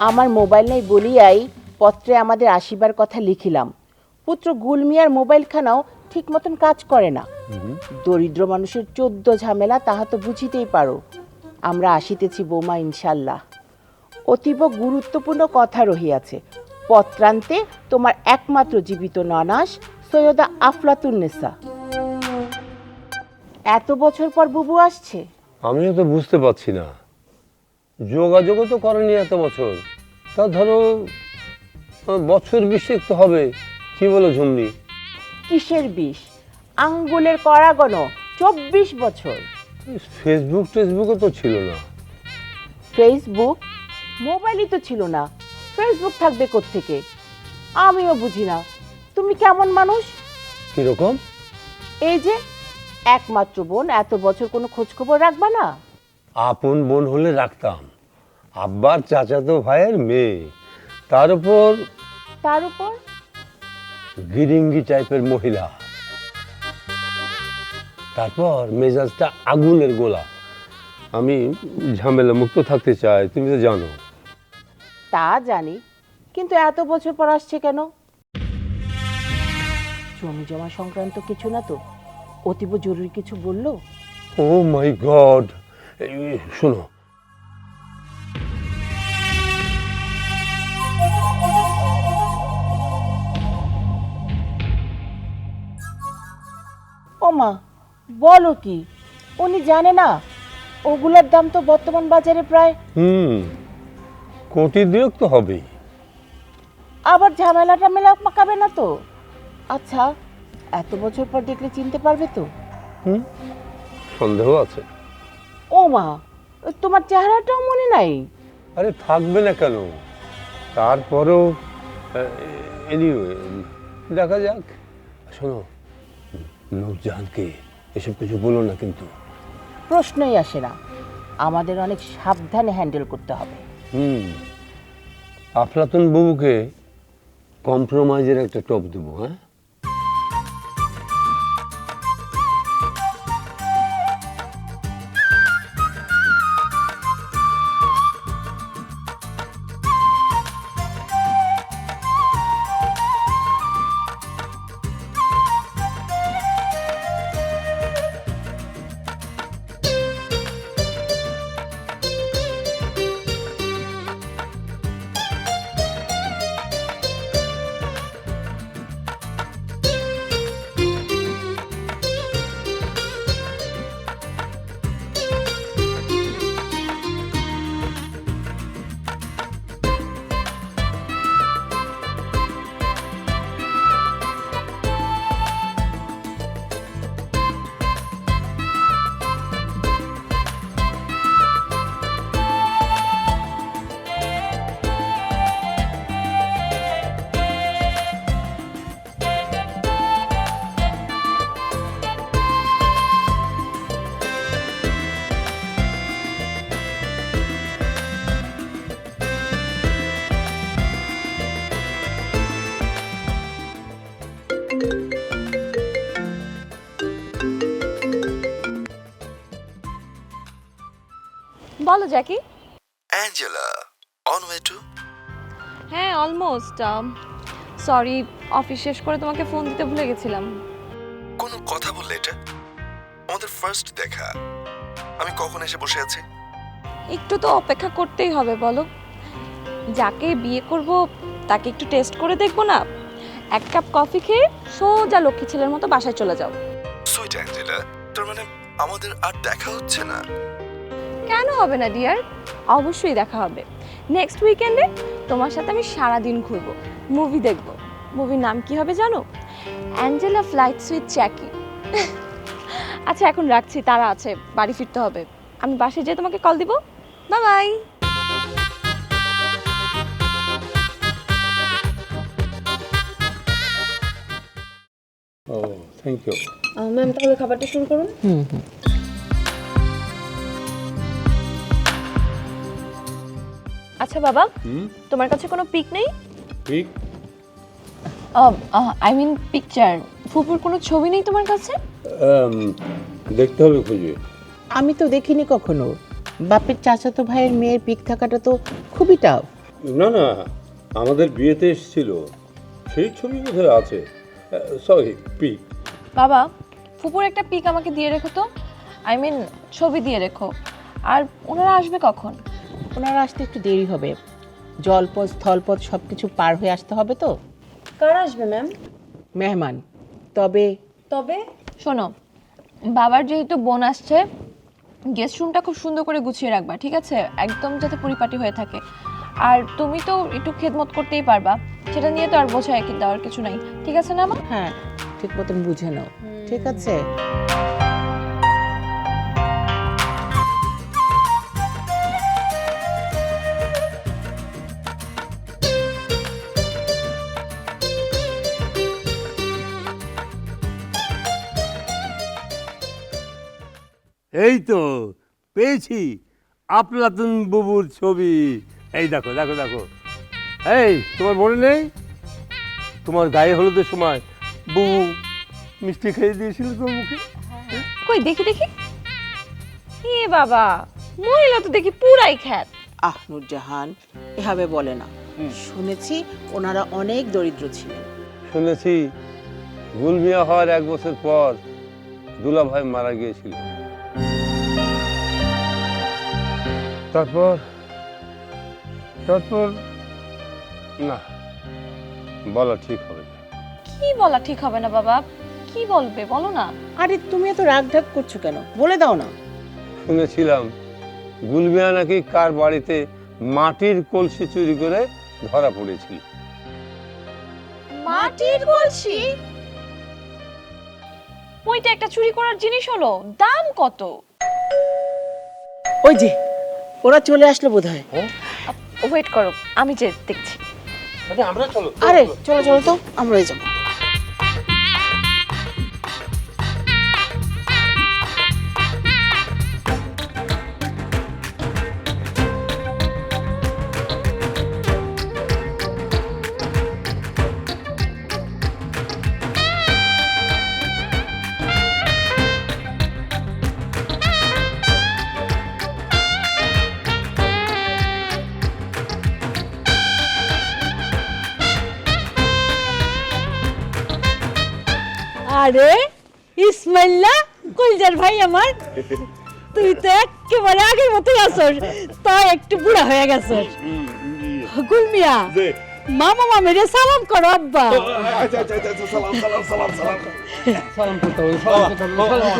আমার মোবাইল নাই বলিয়াই পত্রে আমাদের আসিবার কথা লিখিলাম। পুত্র গুলমিয়ার মোবাইলখানাও ঠিক মতন কাজ করে না। দরিদ্র মানুষের 14 ঝামেলা তাহা তো বুঝিতেই পারো। আমরা আসিতেছি বৌমা, ইনশাল্লাহ। অতীব গুরুত্বপূর্ণ কথা রহিয়াছে। পত্রান্তে তোমার একমাত্র জীবিত ননাস সৈয়দা আফলাতুন্নেসা। এত বছর পর বুবু আসছে। আমিও তো বুঝতে পারছি না, যোগাযোগও তো করেনি এত বছর। তা ধরো বছর 20 তো হবে। কি বলো ঝুমনি? কিসের বিষ? আঙ্গুলের কড়া গণ 24 বছর। ফেসবুক টেসবুকও তো ছিল না। ফেসবুক? মোবাইলই তো ছিল না, ফেসবুক থাকবে কোত্থেকে? আমিও বুঝি না তুমি কেমন মানুষ। কিরকম? এই যে একমাত্র বোন, এত বছর কোনো খোঁজ খবর রাখবা না? আপন বোন হলে রাখতাম, আব্বার চাচাতো ভাইয়ের মেয়ে, তার উপর গিরিঙ্গি টাইপের মহিলা, তারপর মেজাজটা আগুনের গোলা। আমি ঝামেলা মুক্ত থাকতে চাই, তুমি তো জানো। তা জানি, কিন্তু এত বছর পর আসছে কেন? জমি জমা সংক্রান্ত কিছু না তো? অতীব জরুরি কিছু বললো? ও মাই গড! শোনো, ওমা, বলো কি? উনি জানে না ওগুলার দাম তো বর্তমান বাজারে প্রায় কোটি 2 তো হবেই। আবার ঝামেলা টামেলা পাকাবে না তো? আচ্ছা, এত বছর পর দেখলে চিনতে পারবে তো? সন্দেহ আছে। ও মা, তোমার চেহারাটাও মনে নাই? আরে থাকবে না কেন? তারপরেও এনিওয়ে দেখা যাক। শোনো, নূরজাহানকে এসব কিছু বলো না কিন্তু। প্রশ্নই আসে না, আমাদের অনেক সাবধানে হ্যান্ডেল করতে হবে। আফলাতুন বাবুকে কম্প্রোমাইজের একটা টপ দেবো। হ্যাঁ, বলো Jackie. Angela, on way to? হ্যাঁ, অলমোস্ট। সরি, অফিস শেষ করে তোমাকে ফোন দিতে ভুলে গেছিলাম। কোনো কথা বললে এটা? আমাদের ফার্স্ট দেখা, আমি কখন এসে বসে আছি? একটু তো অপেক্ষা করতেই হবে বলো। যাকে বিয়ে করব তাকে একটু টেস্ট করে দেখবো না? 1 কাপ কফি খেয়ে সোজা লক্ষ্মী ছেলের মতো বাসায় চলে যাও। সুইট অ্যাঞ্জেলা, তার মানে আমাদের আর দেখা হচ্ছে না? কেন হবে না ডিয়ার, অবশ্যই দেখা হবে। নেক্সট উইকেন্ডে তোমার সাথে আমি সারাদিন ঘুরবো, মুভি দেখবো। মুভির নাম কি হবে জানো? Angela flights with Jackie. আচ্ছা, এখন রাখছি, তারা আছে, বাড়ি ফিরতে হবে। আমি বাসায় যেয়ে তোমাকে কল দিব। Bye bye. Oh thank you. Ma'am, তাহলে খাবারটা শুরু করুন। আচ্ছা বাবা, তোমার কাছে কোনো পিক নেই? পিক? I mean picture. ফুপুর কোনো ছবি নেই তোমার কাছে? দেখতে হবে খুঁজে। আমি তো দেখিনি কখনো। বাপের চাচাতো ভাইয়ের মেয়ের পিক থাকাটা তো খুবই টাফ। না না, আমাদের বিয়েতে এসেছিল, সেই ছবি বোধহয় আছে। Sorry, pic. বাবা, ফুপুর একটা পিক আমাকে দিয়ে রেখো তো, আই মিন ছবি দিয়ে রেখো। আর ওনারা আসবে কখন? ওনারা আসতে একটু দেরি হবে, জলপথ স্থলপথ সব কিছু পার হয়ে আসতে হবে তো। কারা আসবে ম্যাম? মেহমান। তবে তবে শোনো, বাবার যেহেতু বোন আসছে, গেস্ট রুমটা খুব সুন্দর করে গুছিয়ে রাখবা, ঠিক আছে? একদম যাতে পরিপাটি হয়ে থাকে। আর তুমি তো একটু খেদমত করতেই পারবা, সেটা নিয়ে তো আর বোঝায় কি দেওয়ার কিছু নাই, ঠিক আছে না মা? হ্যাঁ, ঠিক মতন বুঝে নাও, ঠিক আছে? এই তো পেয়েছি আফলাতুন বুবুর ছবি। এই দেখো দেখো দেখো। এই, তোমার মনে নেই তোমার গায়ে হলুদের সময় বুবু মিষ্টি খেয়ে দিয়েছিল তোর মুখে? কই দেখি দেখি। এ বাবা, মহিলা তো দেখি পুরাই খ্যাত। নূরজাহান এভাবে বলে না, শুনেছি ওনারা অনেক দরিদ্র ছিলেন। শুনেছি গুলমিয়া হওয়ার 1 বছর পর দুলাভাই মারা গিয়েছিল। তারপর তারপর না, বলা ঠিক হবে না। কি বলা ঠিক হবে না বাবা? কি বলবে বলো না। আরে তুমি এত রাগ ঢাক করছো কেন, বলে দাও না। শুনেছিলাম গুলমিয়া নাকি কার বাড়িতে মাটির কলসি চুরি করে ধরা পড়েছিল। মাটির কলসি? ওইটা একটা চুরি করার জিনিস হলো, দাম কত? ওই যে ওরা চলে আসলো বোধহয়। ওয়েট করো, আমি যে দেখছি। আমরা চলো। আরে চলো চলো তো, আমরাই যাবো। আরে ইসমাইল্লা, কলজার ভাই আমার, তুই তো একেবারে আগের মতোই আছস, তা একটু বুড়া হয়ে গেছস। গুলমিয়া, মামা মামিরে সালাম করো আব্বা। সালাম করতে হবে, সালাম করতে হবে,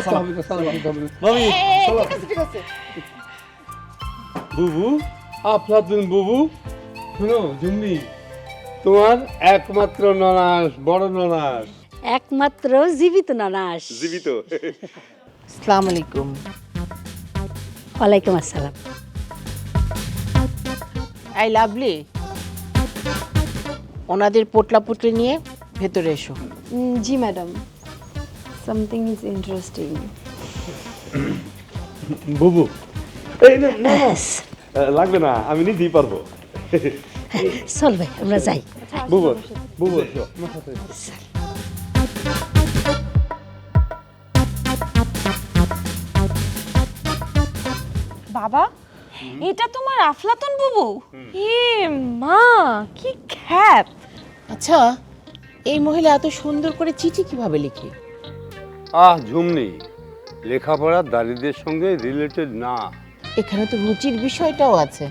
সালাম করতে হবে, সালাম করতে হবে। মামি, ঠিক আছে। বুবু, আফলাতুন বুবু, শুনো জুম্মি, তোমার একমাত্র ননাস, বড় ননাস। একমাত্র জীবিত নানাস। জীবিত। আসসালামু আলাইকুম। ওয়ালাইকুম আসসালাম। আই লাভলি, ওনাদের পোটলা পুটলি নিয়ে ভেতরে এসো। জি ম্যাডাম, সামথিং ইজ ইন্টারেস্টিং। বুবু, এই না না না, লাগবে না, আমি নিজেই পারবো। চল ভাই আমরা যাই। বুবু বুবু এসো, আমার সাথে এসো। বাবা, এটা তোমার আফলাতুন বুবু? এ মা, কি খ্যাত! আচ্ছা, এই মহিলা এত সুন্দর করে চিঠি কিভাবে লিখে? ঝুমনি, লেখাপড়া দারিদ্রের সঙ্গে রিলেটেড না। এখানে তো রুচির বিষয়টাও আছে।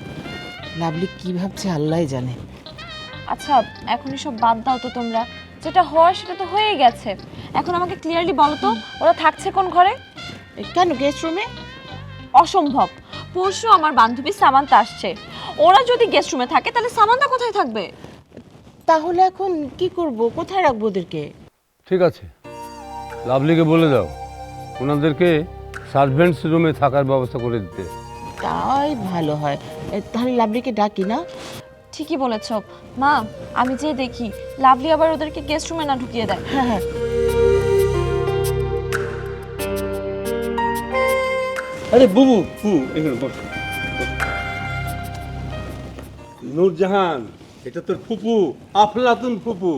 লাভলি কি ভাবছে আল্লাহই জানে। আচ্ছা, এখন এসব বাদ দাও তো তোমরা, যেটা হওয়ার সেটা তো হয়ে গেছে। এখন আমাকে ক্লিয়ারলি বলো তো, ওরা থাকছে কোন ঘরে? কেন গেস্ট রুমে? অসম্ভব, পরশু আমার বান্ধবী সামান্তা আসছে, ওরা যদি গেস্ট রুমে থাকে তাহলে সামান্তা কোথায় থাকবে? তাহলে এখন কি করব, কোথায় রাখবো ওদেরকে? ঠিক আছে, লাভলিকে বলে দাও ওনাদেরকে সার্ভেন্টস রুমে থাকার ব্যবস্থা করে দিতে। তাই ভালো হয়। তাহলে লাভলিকে ডাকি না? ঠিকই বলেছ মা, আমি যে দেখি লাভলি আবার ওদেরকে গেস্ট রুমে না ঢুকিয়ে দেয়। হ্যাঁ হ্যাঁ। আরে বুবু, এখানে বসো। নূরজাহান, এটা তোর ফুপু, আফলাতুন ফুপু।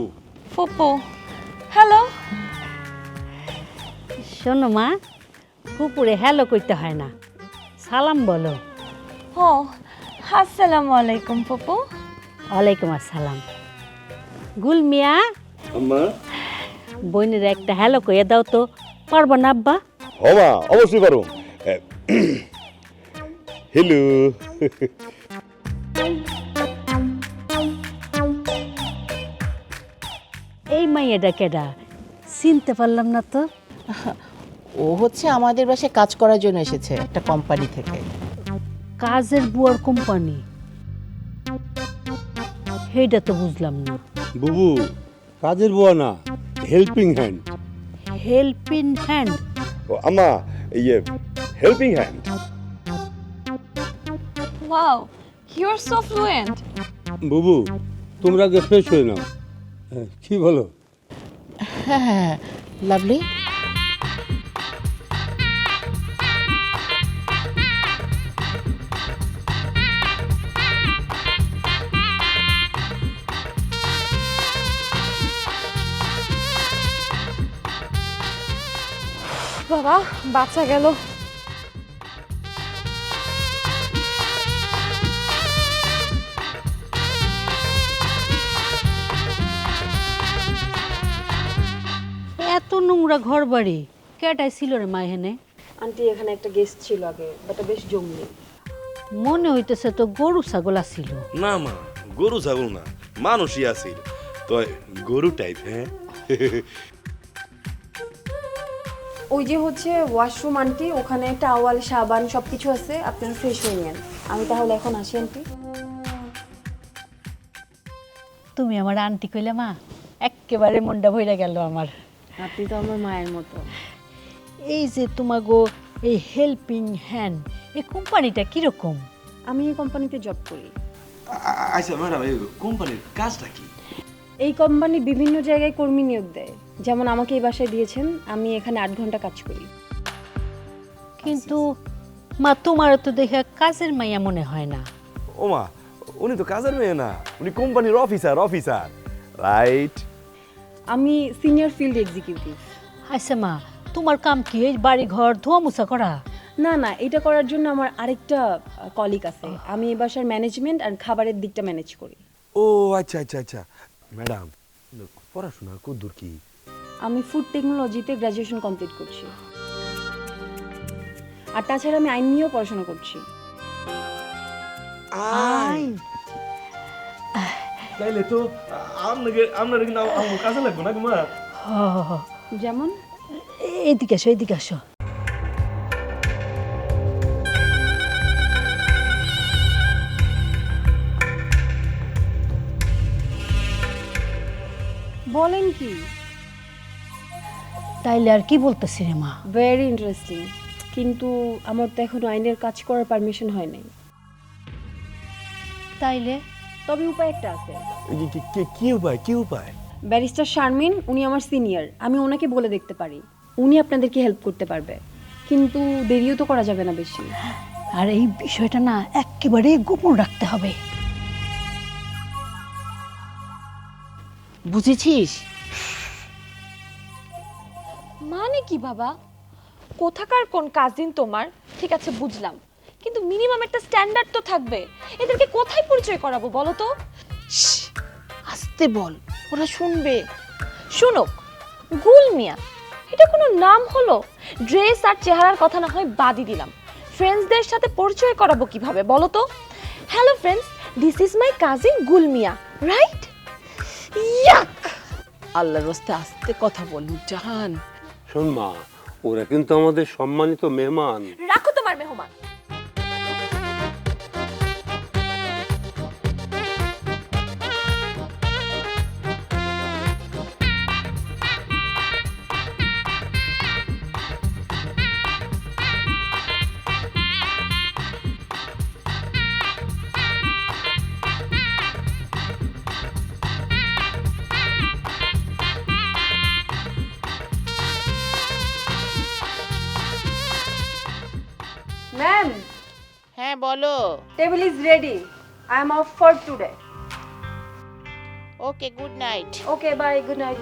ফুপু, হ্যালো। শোনো মা, কুকুরে হ্যালো করতে হয় না, সালাম বলো। ও, আসসালামু আলাইকুম ফুপু। ওয়ালাইকুম আসসালাম। গুল মিয়া, আম্মা বোনের একটা হ্যালো কইয়া দাও তো, পারবো না আব্বা? হমা অবশ্যই পারো। হ্যালো। এই মাইয়াটা কেডা, চিনতে পারলাম না তো। ও হচ্ছে আমাদের বাসায় কাজ করার জন্য এসেছে একটা কোম্পানি থেকে। কাজের বুয়ার কোম্পানি, সেইটা তো বুঝলাম না। বুবু, কাজের বুয়া না, হেল্পিং হ্যান্ড। Helping hand? ও আম্মা, ইয়ে helping hand. Wow, you are so fluent. বুবু, তোমরা আগে ফ্রেশ হয়ে নাও। কি বলো? হ্যাঁ হ্যাঁ, লাভলি। বাবা, বাচ্চা গেল। এত নোংরা ঘর বাড়ি কেটাই ছিল রে মা এখানে? আন্টি এখানে একটা গেস্ট ছিল আগে, বাট বেশ জঙ্গলি। মনে হইতেছে তো গরু ছাগল ছিল। না মা, গরু ছাগল না, মানুষই আছিল। তো গরু টাইপ। হ্যাঁ, ওই যে হচ্ছে ওয়াশরুম আন্টি, ওখানে টাওয়াল সাবান সবকিছু আছে, আপনারা ফ্রেশ হয়ে নেন। আমি তাহলে এখন আসি আন্টি। তুমি আমার আন্টি কইলে মা, একেবারে মনটা ভইরা গেল আমার। আপনি তো আমার মায়ের মতো। এই যে তোমাগো এই হেল্পিং হ্যান্ড, এই কোম্পানিটা কিরকম? আমি এই কোম্পানিতে জব করি। আচ্ছা ম্যাডাম, এই কোম্পানির কাজটা কি? এই কোম্পানি বিভিন্ন জায়গায় কর্মী নিয়োগ দেয়, যেমন আমাকে এই বাসায় দিয়েছেন। আমি এখানে 8 ঘন্টা কাজ করি। কিন্তু মা তোমার তো দেখে কাজের মাইয়া মনে হয় না। ও মা, উনি তো কাজের মেয়ে না, উনি কোম্পানির অফিসার, রাইট? আমি সিনিয়র ফিল্ড এক্সিকিউটিভ। আচ্ছা মা, তোমার কাম কি এই বাড়ি ঘর ধোয়া মুছা করা? না না, এটা করার জন্য আমার আরেকটা কলিগ আছে। আমি এই বাসার ম্যানেজমেন্ট আর খাবারের দিকটা ম্যানেজ করি। ও আচ্ছা। ম্যাডাম, পড়াশোনা কদ্দূর কি? আমি ফুড টেকনোলজিতে গ্র্যাজুয়েশন কমপ্লিট করছি, আর তাছাড়া আমি আইন নিয়েও পড়াশোনা করছি। তাইলে তো আপনার কিন্তু আমার কাজে লাগবে না মা? যেমন এইদিকে আসো, এইদিকে আসো। বলেন কি? তাইলে আর কি বলতেছি রে মা? ভেরি ইন্টারেস্টিং, কিন্তু আমার তো এখনো আইনের কাজ করার পারমিশন হয় নাই। তাইলে তবে উপায় একটা আছে। কি উপায়? ব্যারিস্টার শারমিন, উনি আমার সিনিয়র। আমি ওনাকে বলে দেখতে পারি, উনি আপনাদেরকে হেল্প করতে পারবে। কিন্তু দেরিও তো করা যাবে না বেশি। আর এই বিষয়টা না একেবারে গোপন রাখতে হবে। বুঝেছিস? মানে কি বাবা? কোথাকার কোন কাজিন তোমার? ঠিক আছে বুঝলাম, কিন্তু মিনিমাম একটা স্ট্যান্ডার্ড তো থাকবে। এদেরকে কোথায় পরিচয় করাবো বলো তো? আস্তে বল, ওরা শুনবে। শুনুক। গুল মিয়া, এটা কোনো নাম হলো? ড্রেস আর চেহারার কথা না হয় বাদই দিলাম, ফ্রেন্ডসদের সাথে পরিচয় করাবো কিভাবে বলো তো? Hello friends, this is my cousin গুল মিয়া, রাইট? ইয়াক! আল্লাহর রাস্তে আস্তে কথা বল জাহান। শোন মা, ওরা কিন্তু আমাদের সম্মানিত মেহমান। রাখো তোমার মেহমান। ম্যাম, হ্যাঁ বলো। Table is ready. I am off for today. Okay, good night. Okay, bye, good night.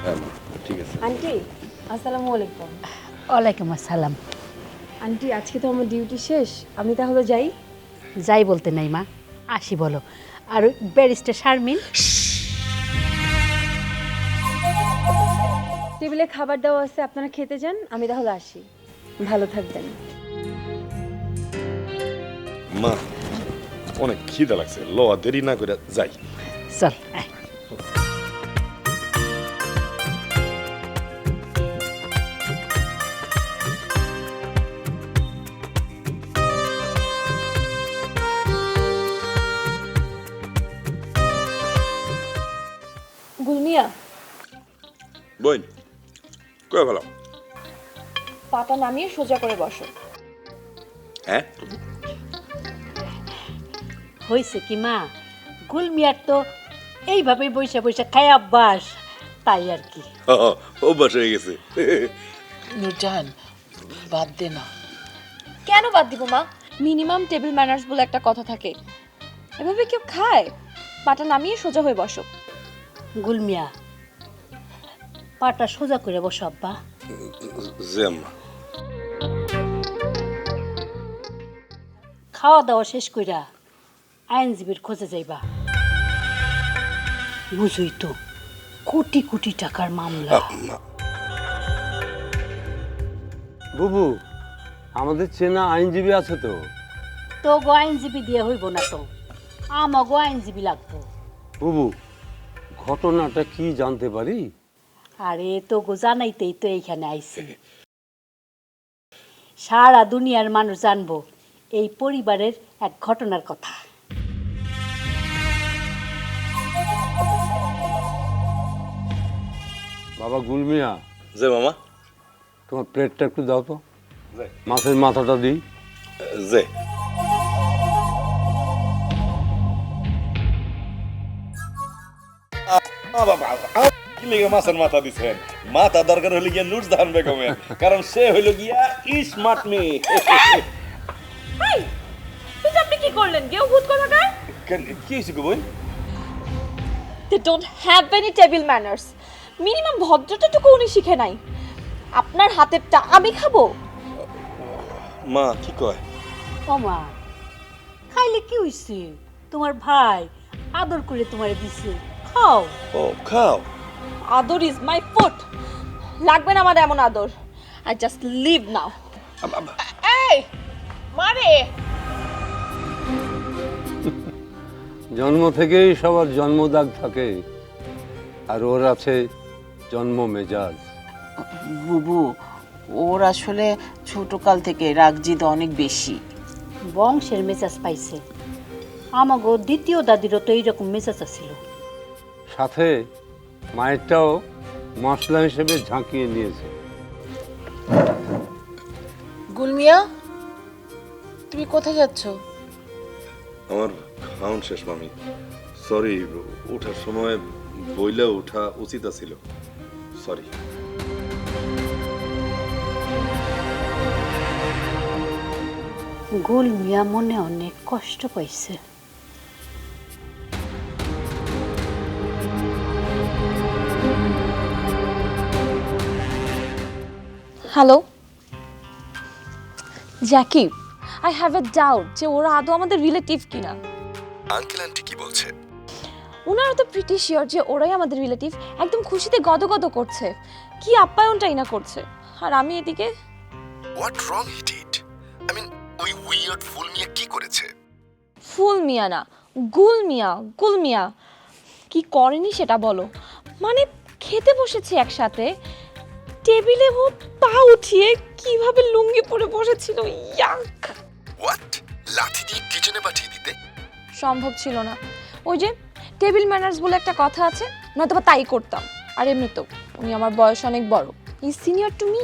হ্যাঁ ঠিক আছে। আন্টি, আসসালামু আলাইকুম। ওয়ালাইকুম আসসালাম। আন্টি আজকে তো আমার ডিউটি শেষ, আমি তাহলে যাই। যাই বলতে নাই মা, আসি বলো। আর ব্যারিস্টার শারমিন? টেবিলে খাবার দেওয়া আছে, আপনারা খেতে যান, আমি তাহলে আসি। ভালো থাকবেন। মা অনেক খিদা লাগছে, ল দেরি না করে যাই। চল আয়। গুলমিয়া, বোন কয়ে ভালো? পাটা নামিয়ে সোজা করে বসো। হ্যাঁ হয়েছে কি মা, গুলমিয়ার তো এইভাবে বৈশা বৈশা খায় অভ্যাস, তাই আর কি। অভ্যাস হয়ে গেছে। নুরজাহান, বাদ দে না। কেন বাদ দিব মা? মিনিমাম টেবিল ম্যানার্স বলে একটা কথা থাকে, এভাবে কেউ খায়? পাটা নামিয়ে সোজা হয়ে বসো। গুলমিয়া, পাটা সোজা করে বসো আব্বা। জি আম্মা। খাওয়া দাওয়া শেষ কইরা আইনজীবীর খোঁজে যাইবা। বুঝুই তো, কোটি কোটি টাকার মামলা। বুবু, আমাদের চেনা আইনজীবী আছে তো? তো গো আইনজীবী দিয়ে হইব না তো, আমাগো আইনজীবী লাগবো। বুবু, ঘটনাটা কি জানতে পারি? আরে তো গো জানাইতেই তো এইখানে আইছি। সারা দুনিয়ার মানুষ জানবো এই পরিবারের এক ঘটনার কথা। বাবা গুলমিয়া, যে মামা। তোমার প্লেটটা একটু দাও তো, মাছের মাথাটা দিই। যে মাছের মাথা দিচ্ছেন? মাথা দরকার হলে গিয়া নুরজাহান বেগমের, কারণ সে হইল গিয়া স্মার্ট মেয়ে। আপনি কি করলেন? কেউ ভূত কোথাকার? কি হয়েছে গো বোন? They don't have any table manners. Minimum ভদ্রতাটুকু উনি শিখে নাই। আপনার হাতেরটা আমি খাবো? মা কি কয়? ও মা, খাইলে কি হইছে? তোমার ভাই আদর করে তোমারে দিছে, খাও। ও খাও। আদর ইজ মাই ফুড। লাগবে না আমার এমন আদর। I just leave now. এই মারে, জন্ম থেকেই সবার জন্মদাগ থাকে, আর ওর আছে জন্ম মেজাজ। বুবু, ওর আসলে ছোটকাল থেকে রাগজিদ অনেক বেশি। বংশের মেজাজ পাইছে। আমাগো দ্বিতীয় দাদিরও তো এইরকম মেজাজ ছিল। সাথে মায়েরটাও মশলা হিসেবে ঝাঁকিয়ে নিয়েছে। গুলমিয়া, তুমি কোথায় যাচ্ছ? আমার খাওন শেষ মামি, সরি, ওঠার সময় বইলে ওঠা উচিত ছিল, সরি। গুলমিয়া মনে অনেক কষ্ট পাইছে। Hello Jackie, I have a doubt যে ওরা আদৌ আমাদের রিলেটিভ কিনা। আঙ্কেল আন্টি কি বলছে? ওনারা তো প্রিটি শিওর যে ওরাই আমাদের রিলেটিভ। একদম খুশিতে গদগদ করছে, কি আপ্যায়নটাই না করছে। আর আমি এদিকে what wrong he did? I mean ওই উইয়ার্ড ফুল মিয়া কি করেছে? ফুল মিয়া না, গুল মিয়া। গুল মিয়া কি করেনি সেটা বলো। মানে খেতে বসেছি একসাথে, টেবিলে ও পা উঠিয়ে কিভাবে লুঙ্গি পরে বসেছিল। ইয়াক! হোয়াট? লাঠি দিয়ে কিচেনে পাঠিয়ে দিতে? সম্ভব ছিল না। ওই যে টেবিল ম্যানার্স বলে একটা কথা আছে, নয়তো বা তাই করতাম। আর এমনি তো উনি আমার বয়স অনেক বড়, ই সিনিয়র টু মি।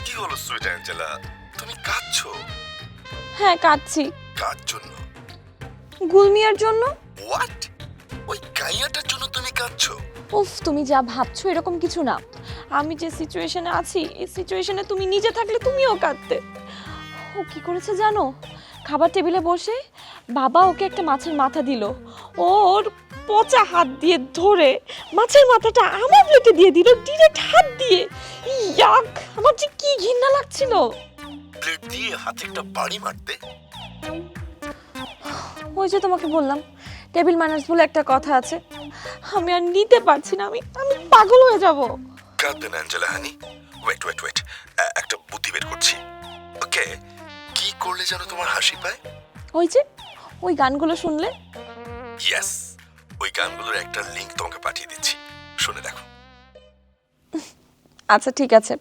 কি হলো সুইট অ্যাঞ্জেলা, তুমি কাঁদছো? হ্যাঁ কাঁদছি। কার জন্য? গুলমিয়ার জন্য। হোয়াট? ওই গাইয়াটার জন্য তুমি কাঁদছো? উফ, তুমি যা ভাবছো এরকম কিছু না। আমি যে সিচুয়েশনে আছি, এই সিচুয়েশনে তুমি নিজে থাকলে তুমিও কাঁদতে। ও কি করেছে জানো? খাবার টেবিলে বসে বাবা ওকে একটা মাছের মাথা দিল, ওর পচা হাত দিয়ে ধরে মাছের মাথাটা আমার প্লেটে দিয়ে দিল ডিরেক্ট হাত দিয়ে। ইয়াক, আমার যে কি ঘৃণা লাগছিল। প্লেট দিয়ে হাতে একটা বাড়ি মারতে। ওই যে তোমাকে বললাম টেবিল ম্যানার্স বলে একটা কথা আছে, আমি আর নিতে পারছি না, আমি পাগল হয়ে যাব। কাঁদবেন অ্যাঞ্জেলা হানি। ওয়েট ওয়েট ওয়েট, একটা বুদ্ধি বের করছি। ওকে, কি করলে যেন তোমার হাসি পায়? ওই যে ওই গানগুলো শুনলে। ইয়েস, ওই গানগুলোর একটা লিংক তোমাকে পাঠিয়ে দিচ্ছি, শুনে দেখো। আচ্ছা ঠিক আছে,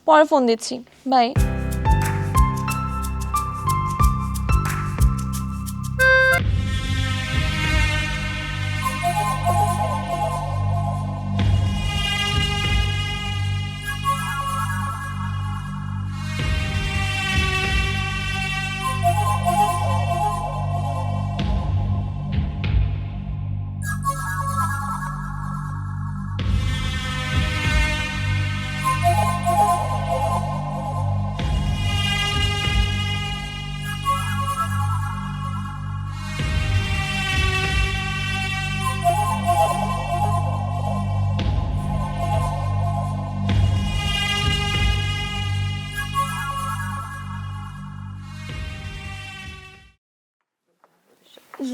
পরে ফোন দিচ্ছি, বাই।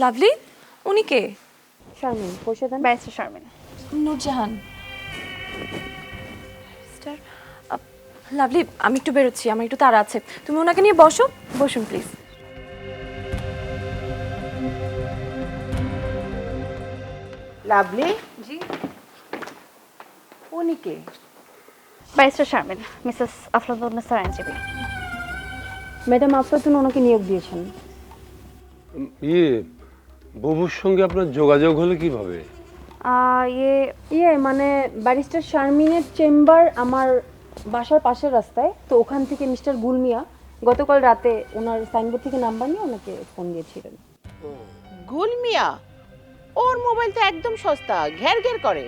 লাভলি, উনি কে? শারমিন, বসে দেন। ব্যারিস্টার শারমিন। নূরজাহান। লাভলি, আমি একটু বেরোচ্ছি, আমার একটু তাড়া আছে, তুমি ওনাকে নিয়ে বসো। বসুন প্লিজ। লাভলি, জি, উনি কে? ব্যারিস্টার শারমিন, মিসেস আফলাতুন্নেসা আইনজীবী। ম্যাডাম আফলাতুন ওনাকে নিয়োগ দিয়েছেন। বুবুর সঙ্গে আপনার যোগাযোগ হলো কিভাবে? মানে ব্যারিস্টার শারমিনের চেম্বার আমার বাসার পাশের রাস্তায়, তো ওখান থেকে মিস্টার গুলমিয়া গতকাল রাতে ওনার সাইনবোর্ড থেকে নাম্বার নিয়ে ওনাকে ফোন দিয়েছিলেন। গুলমিয়া? ওর মোবাইল তো একদম সস্তা, ঘের ঘের করে।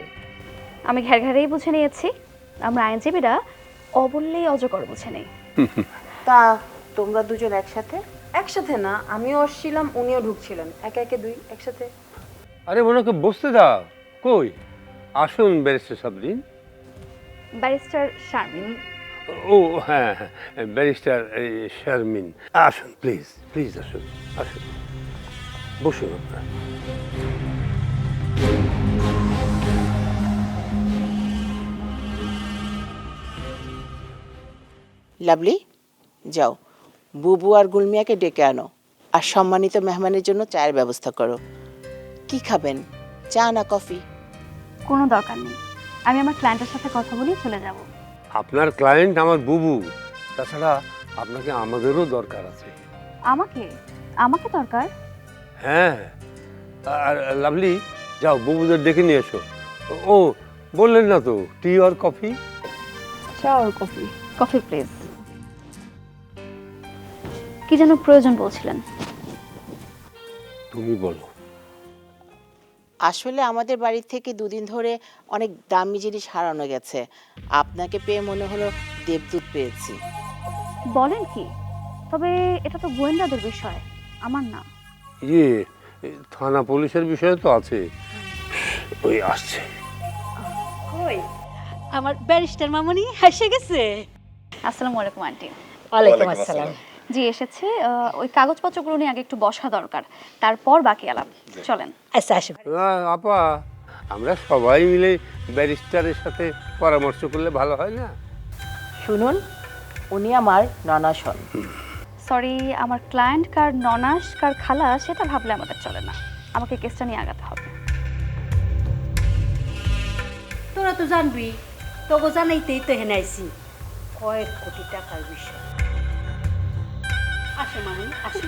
আমি ঘেরঘেরেই বুঝে নিয়েছি, আমরা আইনজীবীরা অবললেই অজগর বুঝে নেই। তা তোমরা দুজন একসাথে? একসাথে না, আমিও আসছিলাম, উনিও ঢুকছিলেন, একে একে দুই একসাথে। আরে ওনাকে বসতে দাও। কই, আসুন ব্যারিস্টার সাবরিন। ব্যারিস্টার শারমিন। ও হ্যাঁ হ্যাঁ, ব্যারিস্টার শারমিন, আসুন প্লিজ প্লিজ, আসুন আসুন, বসুন আপনার। লাভলি, যাও বুবু আর গুলমিয়াকে ডেকে আনো, আর সম্মানিত মেহমানের জন্য চায়ের ব্যবস্থা করো। কি খাবেন, চা না কফি? কোনো দরকার নেই, আমি আমার ক্লায়েন্টের সাথে কথা বলি চলে যাব। আপনার ক্লায়েন্ট আমার বুবু, তাছাড়া আপনাকে আমাদেরও দরকার আছে। আমাকে আমাকে দরকার? হ্যাঁ, আর লাভলি, যাও বুবুদের ডেকে নিয়ে এসো। ও বললেন না তো, টি আর কফি? চা আর কফি। Coffee please. কি যেন প্রয়োজন বলছিলেন? তুমি বলো। আসলে আমাদের বাড়ি থেকে দুদিন ধরে অনেক দামি জিনিস হারানো গেছে, আপনাকে পেয়ে মনে হলো দেবদূত পেয়েছি। বলেন কি? তবে এটা তো গোয়েন্দাদের বিষয়, আমার না। থানা পুলিশের বিষয় তো আছে, ওই আসছে। কই আমার ব্যারিস্টার মামনি হেসে গেছে। আসসালামু আলাইকুম আন্টি। ওয়ালাইকুম আসসালাম। জি এসেছে, ওই কাগজপত্রগুলো নিয়ে আগে একটু বসা দরকার, তারপর বাকি আলাপ। চলেন। আচ্ছা আসুন। আপা, আমরা সবাই মিলে ব্যারিস্টারের সাথে পরামর্শ করলে ভালো হয় না? শুনুন, উনি আমার ননাস হন। সরি, আমার ক্লায়েন্ট কার ননাস কার খালা সেটা ভাবলে আমাদের চলে না, আমাকে কেসটা নিয়ে আগাতে হবে। তোরা তো জানবি, তোকে জানাইতেই তো হেনে আইছি কয়েক কোটি টাকার বিষয়। আসো মামনি, আসো।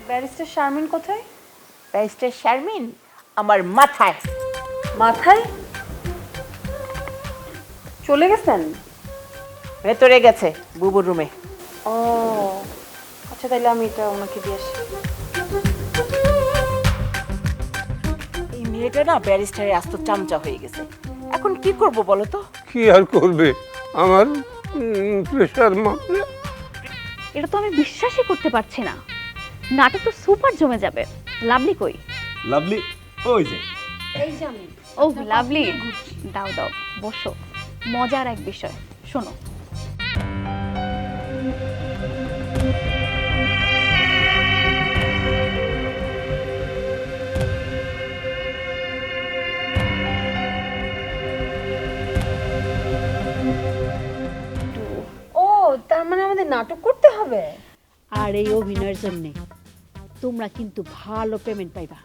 ব্যারিস্টার শারমিন কোথায়? ব্যারিস্টার শারমিন আমার মাথায়। মাথায় চলে গেছেন? ভেতরে গেছে বুবুর রুমে। ও আচ্ছা, তাইলে আমি এটা ওনাকে দিয়ে আসি। এই মেয়েটা না ব্যারিস্টারের আস্ত চামচা হয়ে গেছে। এখন কি করব বলো তো? কি আর করবে, আমার প্রেশার মাপলে। এটা তো আমি বিশ্বাসই করতে পারছি না। নাটক তো সুপার জমে যাবে। লাভলি কই? লাভলি ওই যে ও লাভলি, দাও দাও বসো। মজার এক বিষয় শোনো। ও তার মানে আমাদের নাটক করতে হবে। আর এই অভিনয়ের জন্য তোমরা কিন্তু ভালো পেমেন্ট পাইবা।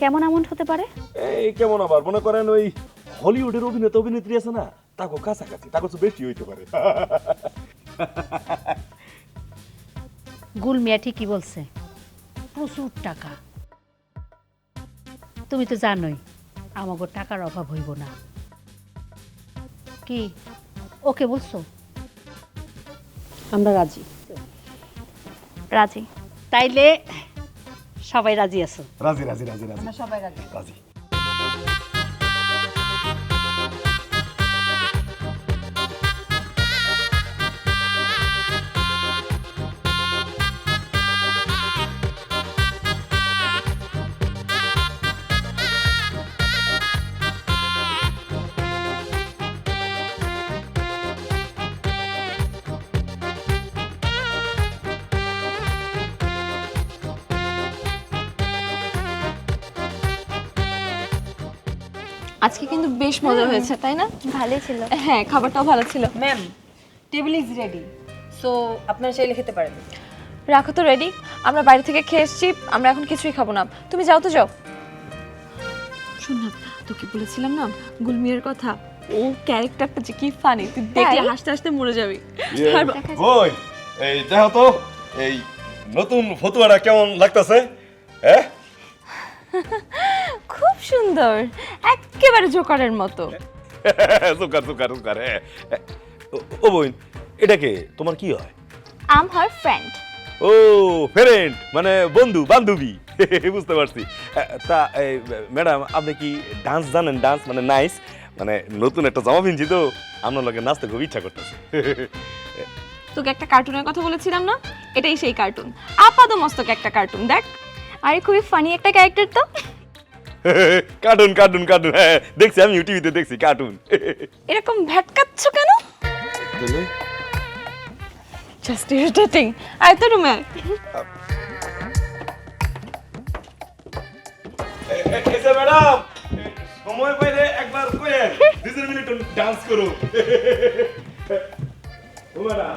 কেমন অ্যামাউন্ট হতে পারে? এই কেমন আবার মনে করেন ওই হলিউডের অভিনেতা অভিনেত্রী আছে না, তাকে কাছাকাছি, তাকে তো বেশি হইতে পারে। গুল মিয়া ঠিকই বলছে, প্রচুর টাকা। তুমি তো জানোই আমাকে টাকার অভাব হইব না। কি ওকে বলছো? আমরা রাজি। রাজি? তাইলে সবাই রাজি আছো? রাজি রাজি রাজি রাজি আমরা সবাই রাজি। রাজি। আজকে কিন্তু বেশ মজা হয়েছে, তাই না? ভালোই ছিল। হ্যাঁ, খাবারটাও ভালো ছিল। Ma'am, table is ready, so আপনারা চাইলে খেতে পারেন। রাখো তো রেডি। আমরা বাইরে থেকে খেয়ে এসেছি, আমরা এখন কিছুই খাবো না। তুমি যাও তো যাও। শোন না, তোকে বলেছিলাম না গুলমিয়ার কথা, ও ক্যারেক্টারটা যে কি ফানি, তুই দেখলে হাসতে হাসতে মরে যাবি। ওই এই দেখো তো এই নতুন ফতুয়াটা কেমন লাগতেছে? হ্যাঁ, খুব সুন্দর, একেবারে জোকারের মতো। Sugar sugar sugar. ও বোন, এটা কে? তোমার কি হয়? আম হার ফ্রেন্ড। ও ফ্রেন্ড, মানে বন্ধু বান্ধবী। বুঝতে পারছি। তা ম্যাডাম, আপনি কি ডান্স জানেন? ডান্স মানে নাইস, মানে নতুন একটা জামা পিনছি তো আপনার লগে নাচতে খুব ইচ্ছা করতেছে। তোকে একটা কার্টুনের কথা বলেছিলাম না, এটাই সেই কার্টুন। আপাদমস্তক একটা কার্টুন, দেখ। আরে খুবই ফানি একটা ক্যারেক্টার তো। কার্টুন কার্টুন কার্টুন, হ্যাঁ দেখছি, আমি ইউটিউবে দেখছি কার্টুন। এরকম ভ্যাটকাচ্ছ কেন? Just irritating. আয় তো রুমে। ম্যাডাম, সময় পাইলে একবার কইেন 2 মিনিট ডান্স করো। ও ম্যাডাম,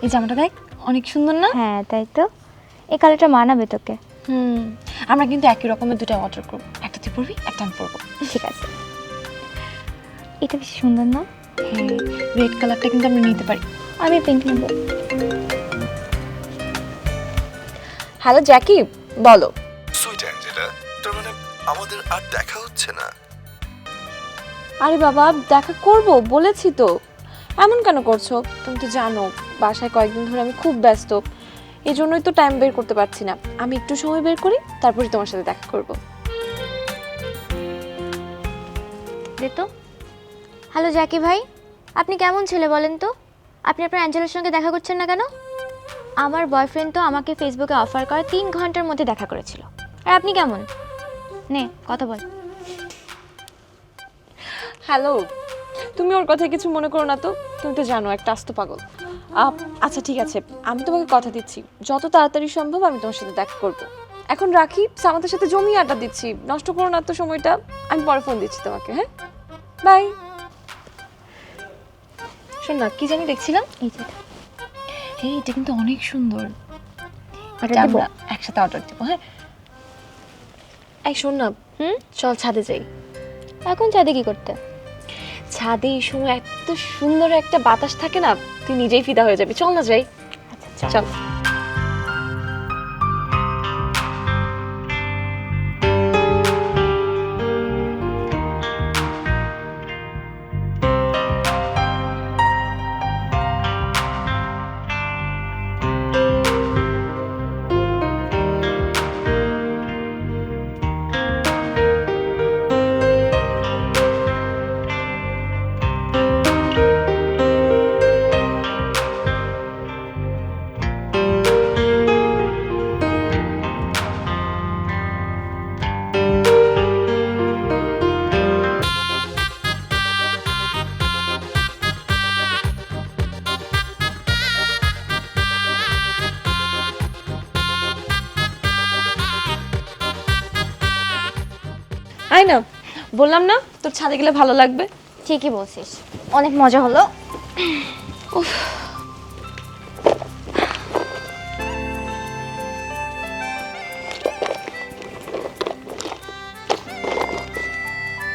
এই জামাটা দেখ, অনেক সুন্দর না? হ্যাঁ তাই তো, এই কালারটা মানাবে তোকে। আমরা কিন্তু একই রকমের দুটো অর্ডার করবো, একটা তুই পরবি, একটা আমি পরবো। ঠিক আছে, এটা বেশি সুন্দর না? হ্যাঁ, রেড কালারটা কিন্তু আমরা নিতে পারি। আমি পিঙ্ক নেব। হ্যালো জ্যাকি, বলো। সুইট অ্যাঞ্জেলা, তার মানে আমাদের আর দেখা হচ্ছে না? আরে বাবা, দেখা করব বলেছি তো। এমন কেন করছো? তুমি তো জানো বাসায় কয়েকদিন ধরে আমি খুব ব্যস্ত, এই জন্যই তো টাইম বের করতে পারছি না। আমি একটু সময় বের করি, তারপরে তোমার সাথে দেখা করব। দে তো। হ্যালো জ্যাকি ভাই, আপনি কেমন ছেলে বলেন তো? আপনি আপনার অ্যাঞ্জেলার সঙ্গে দেখা করছেন না কেন? আমার বয়ফ্রেন্ড তো আমাকে ফেসবুকে অফার করে 3 ঘন্টার মধ্যে দেখা করেছিল। আর আপনি কেমন? নে কথা বল। হ্যালো, তুমি ওর কথা কিছু মনে করো না তো। তুমি তো জানো একটা আস্ত পাগল। আচ্ছা ঠিক আছে, আমি তোমাকে কথা দিচ্ছি যত তাড়াতাড়ি সম্ভব আমি তোমার সাথে দেখা করব। এখন রাখি, আমাদের সাথে জমিয়ে আড্ডা দিচ্ছি, নষ্ট করো না তো সময়টা। আমি পরে ফোন দিচ্ছি তোমাকে। হ্যাঁ, বাই। শোন না, কি জানি দেখছিলাম, এই যে এই এটা কিন্তু অনেক সুন্দর। অর্ডার দিব আমরা একসাথে অর্ডার দিব। হ্যাঁ এই শোন না, চল ছাদে যাই। এখন ছাদে কি করতে? ছাদে এই সময় এত সুন্দর একটা বাতাস থাকে না, তুই নিজেই ফিদা হয়ে যাবি। চল না যাই। আচ্ছা চল। আয় না, বললাম না তোর ছাদে গেলে ভালো লাগবে। ঠিকই বলছিস, অনেক মজা হলো।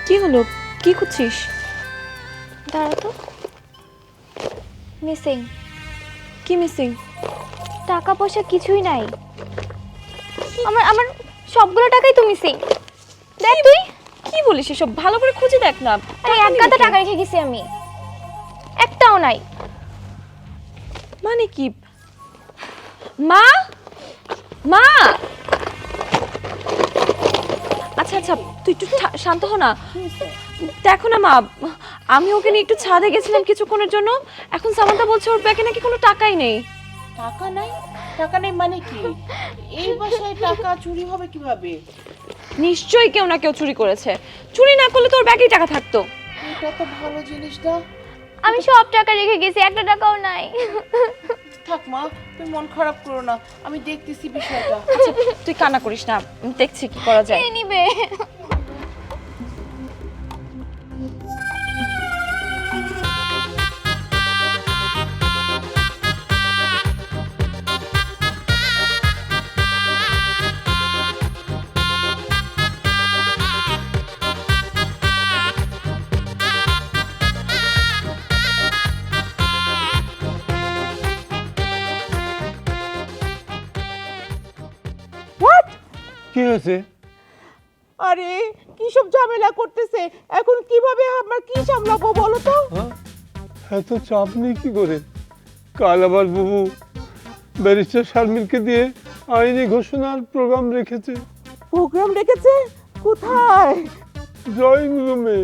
কি হলো, কি খুঁজছিস? দাঁড়া তো, মিসিং। কি মিসিং? টাকা পয়সা কিছুই নাই। আমার আমার সবগুলো টাকাই তো মিসিং। দেখ তুই কি বলিস এসব? ভালো করে খুঁজে দেখ না। আরে এক গাদা টাকা রেখে গেছি আমি, একটাও নাই। মানে কি? মা, মা। আচ্ছা আচ্ছা, তুই একটু শান্ত হ না। দেখো না মা, আমি ওকে নিয়ে একটু ছাদে গেছিলাম কিছুক্ষণের জন্য। এখন সামান্তা বলছে ওর ব্যাগে নাকি কোনো টাকাই নেই। টাকা নাই? টাকা নেই মানে কি? এই বাসায় টাকা চুরি হবে কিভাবে? নিশ্চয়ই কেউ না কেউ চুরি করেছে। চুরি না করলে তোর ব্যাগেই টাকা থাকতো। এটা তো ভালো জিনিস না। আমি সব টাকা রেখে গেছি, একটা টাকাও নাই। থাক মা, তুমি মন খারাপ করো না, আমি দেখতেছি বিষয়টা। আচ্ছা তুই কান্না করিস না, আমি দেখছি কি করা যায়। কে নিবে? কি হয়েছে? আরে কি সব ঝামেলা করতেছে, এখন কিভাবে আমরা কি সামলাবো বলো তো? এত চাপ নেই কি করে? কাল আবার বাবু ব্যারিস্টার শারমিনকে দিয়ে আইনি ঘোষণার প্রোগ্রাম রেখেছে। প্রোগ্রাম রেখেছে? কোথায়? ড্রয়িং রুমে।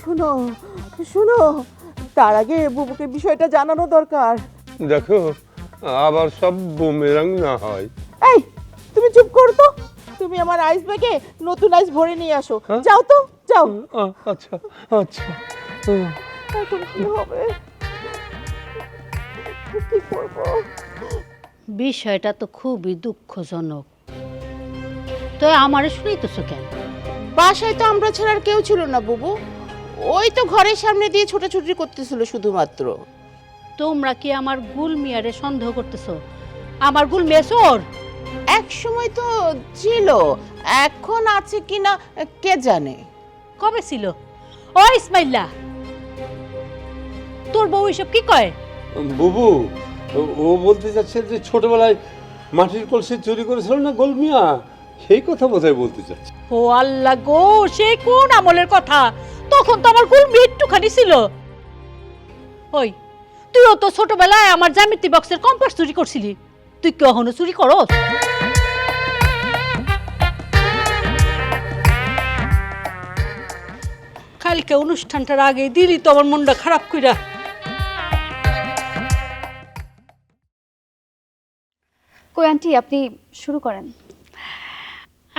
শুনো শুনো, তার আগে বুবুকে বিষয়টা জানানো দরকার। দেখো আবার সব বুমেরাং না হয়। এই তুমি চুপ করো তো, তুমি আমার আইস ব্যাগে নতুন আইস ভরে নিয়ে আসো। যাও তো যাও। আচ্ছা আচ্ছা। এখন কি হবে, কি করবো? বিষয়টা তো খুবই দুঃখজনক। তো আমারে শুনাইতেছো কেন? বাসায় তো আমরা ছাড়া আর কেউ ছিল না বুবু, ওই তো ঘরের সামনে দিয়ে ছোটাছুটি করতেছিল শুধুমাত্র। তোমরা কি আমার গুল মিয়ারে সন্দেহ করতেছো? আমার গুল মিয়া চোর? এক সময় তো ছিল, এখন আছে কিনা কে জানে। কবে ছিল? ও ইসমাইল্লা, তোর বউ এসব কি কয়? বুবু ও বলতে চাচ্ছে যে ছোটবেলায় মাটির কলসি চুরি করেছিল না গোলমিয়া, সেই কথা বোধহয় বলতে চাচ্ছে। ও আল্লাহ গো, সেই কোন আমলের কথা? তখন তো আমার গুল মিয়া একটুখানি ছিল। ওই তুইও তো ছোটবেলায় আমার জ্যামিতি বক্সের কম্পাস চুরি করছিলি, তুই কি এখনো চুরি করস? কালকে অনুষ্ঠানটার আগে দিলি তো আমার মনটা খারাপ কইরা। কই আন্টি, আপনি শুরু করেন।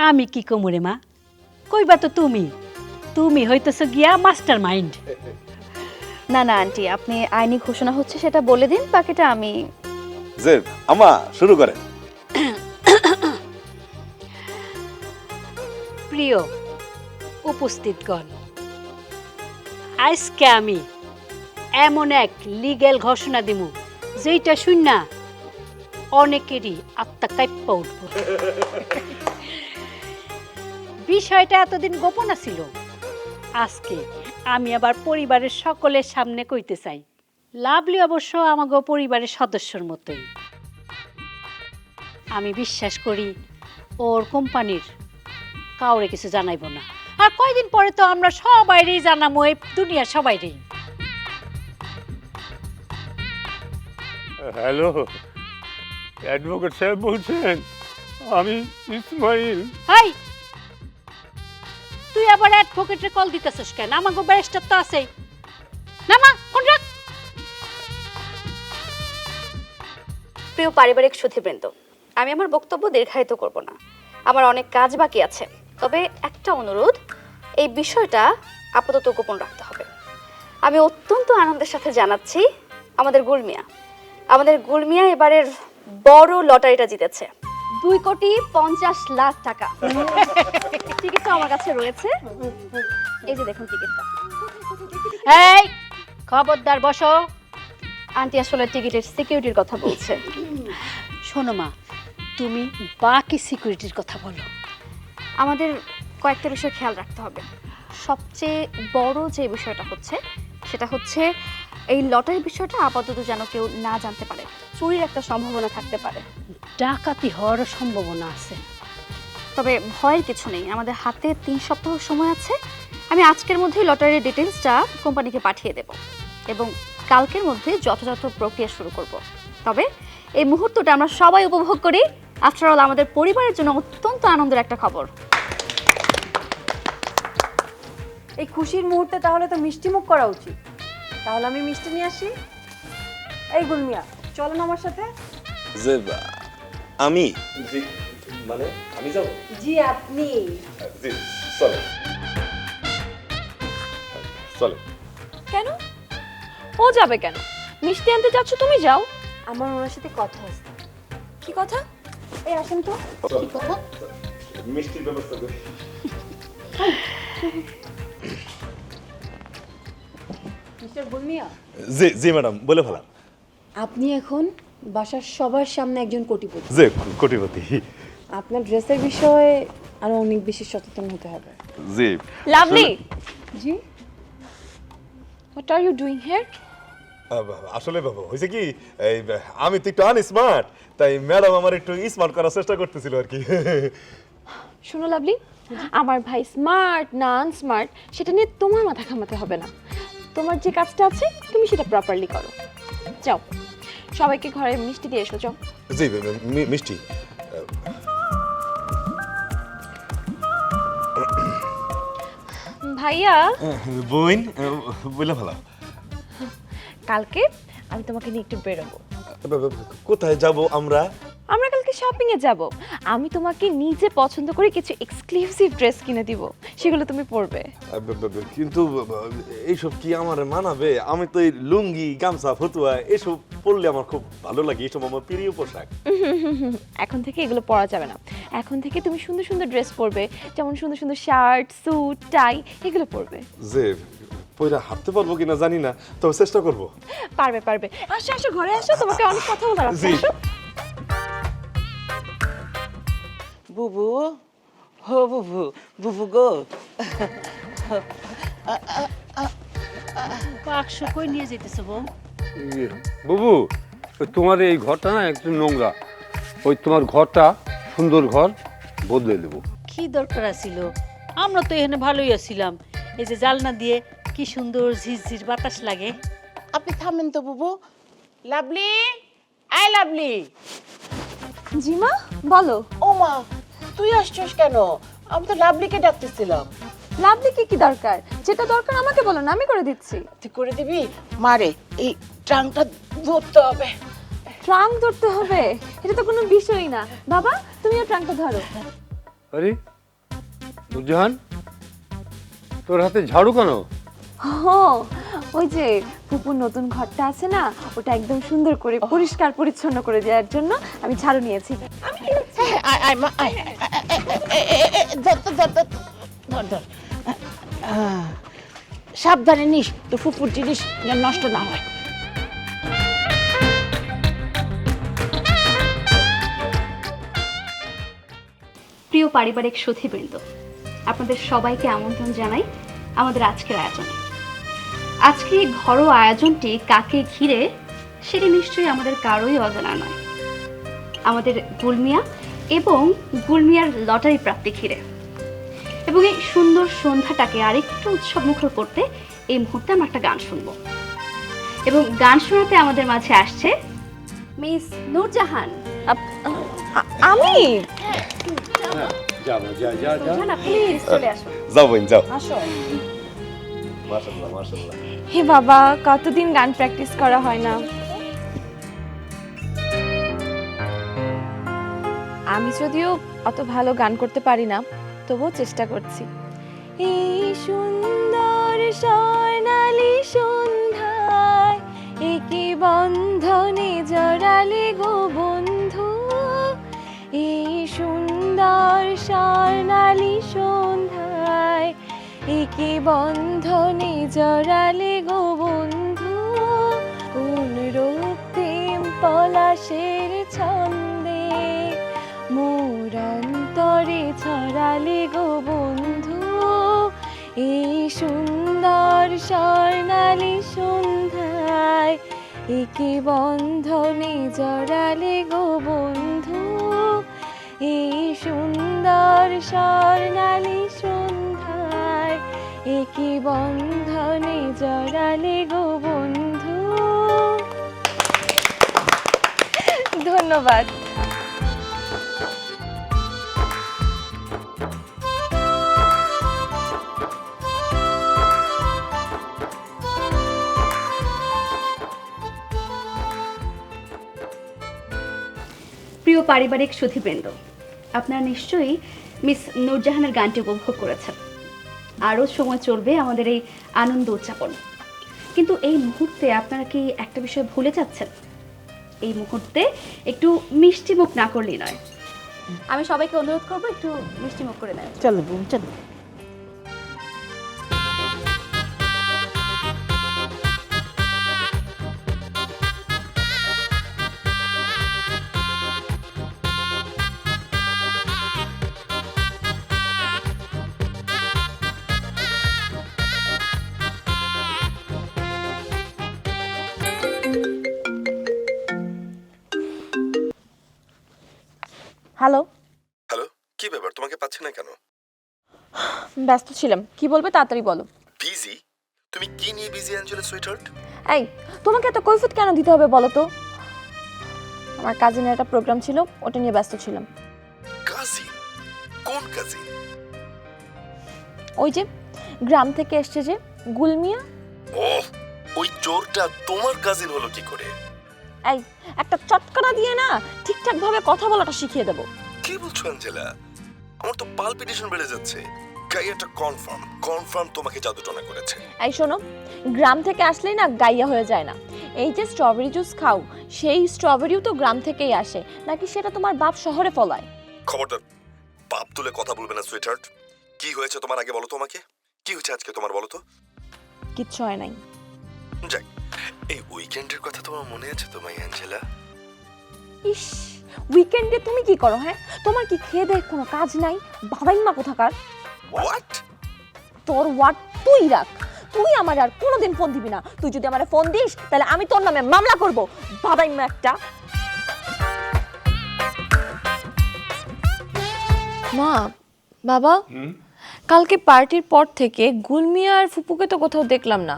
আমি কি কমরে মা, কইবা তো তুমি, তুমি হইতেছো গিয়া মাস্টার মাইন্ড। না না আন্টি, আপনি আইনি ঘোষণা হচ্ছে সেটা বলে দিন, বাকিটা আমি। যে আমা শুরু করেন। প্রিয় উপস্থিতগণ, আজকে আমি এমন এক লিগ্যাল ঘোষণা দিমু যেটা শুননা অনেকেরই আত্মা কাঁপা উঠব। বিষয়টা এতদিন গোপন ছিল, আজকে আমি আবার পরিবারের সকলের সামনে কইতে চাই। লাভলি অবশ্য আমাগো পরিবারের সদস্যর মতোই। আমি বিশ্বাস করি ওর কোম্পানির কাউরে কিছু জানাইব না। আর কয়দিন পরে তো আমরা সবাইরেই জানাবো, এই দুনিয়ার সবাইরেই। হ্যালো, অ্যাডভোকেট সাহেব বলছেন? আমি ইসমাইল। হাই, তুই আবার অ্যাডভোকেটের কল দিতেছিস কেন? আমাগো ব্যারিস্টার তো আছেই। নামা ফোন রাখ। প্রিয় পারিবারিক সুধীবৃন্দ, আমি আমার বক্তব্য দীর্ঘায়িত করব না, আমার অনেক কাজ বাকি আছে। তবে একটা অনুরোধ, এই বিষয়টা আপাতত গোপন রাখতে হবে। আমি অত্যন্ত আনন্দের সাথে জানাচ্ছি আমাদের আমাদের গুলমিয়া এবারের বড় লটারিটা জিতেছে, 2,50,00,000 টাকা। টিকিটটা আমার কাছে রয়েছে, এই যে দেখুন টিকিটটা। এই খবরদার বসো। আন্টি আসলে টিকিটের সিকিউরিটির কথা বলছে। শোনো মা, তুমি বাকি সিকিউরিটির কথা বলো। আমাদের কয়েকটা বিষয় খেয়াল রাখতে হবে। সবচেয়ে বড় যে বিষয়টা হচ্ছে সেটা হচ্ছে এই লটারির বিষয়টা আপাতত যেন কেউ না জানতে পারে। চুরির একটা সম্ভাবনা থাকতে পারে, ডাকাতি হওয়ারও সম্ভাবনা আছে। তবে ভয়ের কিছু নেই, আমাদের হাতে 3 সপ্তাহ সময় আছে। আমি আজকের মধ্যেই লটারির ডিটেলসটা কোম্পানিকে পাঠিয়ে দেব এবং কালকের মধ্যে যথাযথ প্রক্রিয়া শুরু করব। তবে এই মুহূর্তটা আমরা সবাই উপভোগ করি। আফটার অল আমাদের পরিবারের জন্য অত্যন্ত আনন্দের একটা খবর। এই খুশির মুহূর্তে তাহলে তো মিষ্টি মুখ করা উচিত। তাহলে আমি মিষ্টি নিয়ে আসি। এই গুলমিয়া, চলো না আমার সাথে। যে আমি মানে আমি যাব? জি আপনি। জি চলে চলে। কেন ও যাবে কেন? মিষ্টি আনতে যাচ্ছ, তুমি যাও। আমার ওনার সাথে কথা আছে। কি কথা? এই আসেন তো। কি কথা? মিষ্টির ব্যবস্থা করি। মিস্টার গুলমিয়া, জি জি ম্যাডাম, বলে ফেলাম। আপনি এখন বাসার সবার সামনে একজন কোটিপতি। যে কোটিপতি। আপনার ড্রেসের বিষয়ে আরো অনেক বেশি সচেতন হতে হবে। জি লাভলি, জি what are you doing here? আসলে বাবা হয়েছে কি, এই আমি তো একটু আনস্মার্ট, তাই ম্যাডাম আমার একটু স্মার্ট করার চেষ্টা করতেছিল আর কি। শোনো লাভলি, আমার ভাই স্মার্ট না আনস্মার্ট সেটা নিয়ে তোমার মাথা ঘামাতে হবে না। তোমার যে কাজটা আছে তুমি সেটা প্রপারলি করো। যাও, সবাইকে ঘরে মিষ্টি দিয়ে এসো। যাও। জি মিষ্টি। ভাইয়া, বোন বলে ফেলা। কালকে আমি তোমাকে নিয়ে একটু বেরোবো। কোথায় যাব আমরা? আমরা কালকে শপিং এ যাব। আমি তোমাকে নিজে পছন্দ করে কিছু এক্সক্লুসিভ ড্রেস কিনে দিব, সেগুলো তুমি পরবে। কিন্তু এইসব কি আমার মানাবে? আমি তো এই লুঙ্গি গামছা ফতুয়া এসব পরলে আমার খুব ভালো লাগে, এসব আমার প্রিয় পোশাক। এখন থেকে এগুলো পরা যাবে না। এখন থেকে তুমি সুন্দর সুন্দর ড্রেস পরবে, যেমন সুন্দর সুন্দর শার্ট, স্যুট, টাই এগুলো পরবে। যে পয়রা হাঁটতে পারবো কিনা জানি না, তবে চেষ্টা করব। পারবে পারবে। আসো আসো, ঘরে আসো, তোমাকে অনেক কথা বলার আছে। জি। আসো। বুবু, হো বুবু, বুবু গো। বাক্স কই নিয়ে যেতেছো বউ? বুবু, ওই তোমার এই ঘরটা না একটু নোংরা, ওই তোমার ঘরটা সুন্দর ঘর বদলে দেবো। কি দরকার ছিল? আমরা তো এখানে ভালোই আছিলাম। এই যে জালনা দিয়ে কি সুন্দর ঝিরঝির বাতাস লাগে। আপনি থামেন তো বুবু। Lovely, I lovely. জি মা, বলো। ও মা, তুই আসছিস কেন? আমি তো লাভলিকে ডাকতেছিলাম। লাভলিকে কি দরকার? যেটা দরকার আমাকে বলো না, আমি করে দিচ্ছি। তুই করে দিবি? মারে এই ট্রাঙ্কটা ধরতে হবে। ট্রাঙ্ক ধরতে হবে? এটা তো কোনো বিষয়ই না। বাবা, তুমিও ট্রাঙ্কটা ধরো। আরে নুরজাহান, তোর হাতে ঝাড়ু কেন? ওই যে ফুপুর নতুন ঘরটা আছে না, ওটা একদম সুন্দর করে পরিষ্কার পরিচ্ছন্ন করে দেওয়ার জন্য আমি ঝাড়ু নিয়েছি। সাবধানে নিস, তো ফুপুর জিনিস যেন নষ্ট না হয়। পারিবারিক সুধীবৃন্দ, আপনাদের সবাইকে আমন্ত্রণ জানাই আমাদের আজকের আয়োজনে। আজকে এই ঘরোয়া আয়োজনটি কাকে ঘিরে সেটি নিশ্চয়ই আমাদের কারোই অজানা নয়। আমাদের গুলমিয়া এবং গুলমিয়ার লটারি প্রাপ্তি ঘিরে। এবং এই সুন্দর সন্ধ্যাটাকে আরেকটু উৎসবমুখর করতে এই মুহূর্তে আমরা একটা গান শুনবো। এবং গান শোনাতে আমাদের মাঝে আসছে মিস নূরজাহান। আমি নূরজাহান, প্লিজ চলে আসুন। যাও বোন যাও। আসো। মাশাআল্লাহ মাশাআল্লাহ। হে বাবা, কতদিন গান প্র্যাকটিস করা হয় না। আমি যদিও অত ভালো গান করতে পারি না, তবুও চেষ্টা করছি। এই সুন্দর স্বর্ণালী সন্ধ্যায় একই বন্ধনে জড়ালে গো বন্ধু, এই সুন্দর স্বর্ণালী সন্ধ্যায় একই বন্ধনে জড়ালে গো বন্ধু, কোন রূপ প্রেম পলাশের ছন্দে মোর অন্তরে ছড়ালে গো বন্ধু, এই সুন্দর স্বর্ণালী সন্ধ্যায় একই বন্ধনে জড়ালে গো বন্ধু, এই সুন্দর স্বর্ণালী সন্ধ্যায় একই বন্ধনে জড়ালে গো বন্ধু। ধন্যবাদ। প্রিয় পারিবারিক সুধীবৃন্দ, আপনারা নিশ্চয়ই মিস নূরজাহানের গানটি উপভোগ করেছেন। আরও সময় চলবে আমাদের এই আনন্দ উদযাপন, কিন্তু এই মুহূর্তে আপনারা কি একটা বিষয় ভুলে যাচ্ছেন? এই মুহূর্তে একটু মিষ্টিমুখ না করলেই নয়। আমি সবাইকে অনুরোধ করবো একটু মিষ্টিমুখ করে নেয়। চলো বোন চলো। হ্যালো। হ্যালো, কি ব্যাপার, তোমাকে পাচ্ছি না কেন? ব্যস্ত ছিলাম। কি বলবে তাড়াতাড়ি বলো। বিজি? তুমি কি নিয়ে বিজি অ্যাঞ্জেলা সুইটহার্ট? এই, তোমাকে এত কৈফিয়ত কেন দিতে হবে বলো তো? আমার কাজিনের একটা প্রোগ্রাম ছিল, ওটা নিয়ে ব্যস্ত ছিলাম। কাজিন? কোন কাজিন? ওই যে গ্রাম থেকে এসছে যে গুলমিয়া। ওহ, ওই চোরটা তোমার কাজিন হলো কি করে? এই, একটা চটকানা দিয়ে না ঠিকঠাক ভাবে কথা বলাটা শিখিয়ে দেবো। কি বলছো অ্যাঞ্জেলা? আমার তো পালপিটেশন বেড়ে যাচ্ছে। গাইয়াটা কনফার্ম তোমাকে জাদুটনা করেছে। এই শোনো, গ্রাম থেকে আসলেই না গাইয়া হয়ে যায় না। এই যে স্ট্রবেরি জুস খাও, সেই স্ট্রবেরিও তো গ্রাম থেকেই আসে, নাকি সেটা তোমার বাপ শহরে ফলায়? খবরদার বাপ তুলে কথা বলবে না সুইটহার্ট। কি হয়েছে তোমার আগে বলো তো আমাকে। কি হয়েছে আজকে তোমার বলো তো? কিচ্ছু হয় নাই। যাক, এই উইকেন্ডের কথা তোমার মনে আছে তো মাই অ্যাঞ্জেলা? ইস, উইকেন্ডে তুমি কি করো? হ্যাঁ, তোমার কি খেয়ে দেখ কোনো কাজ নাই? বাবাইম্মা কোথাকার। হোয়াট? তোর ওয়াট তুই রাখ। তুই আমার আর কোনোদিন ফোন দিবি না। তুই যদি আমারে ফোন দিস তাহলে আমি তোর নামে মামলা করব। বাবাইম্মা একটা। মা, বাবা, কালকে পার্টির পর থেকে গুলমিয়া আর ফুপুকে তো কোথাও দেখলাম না।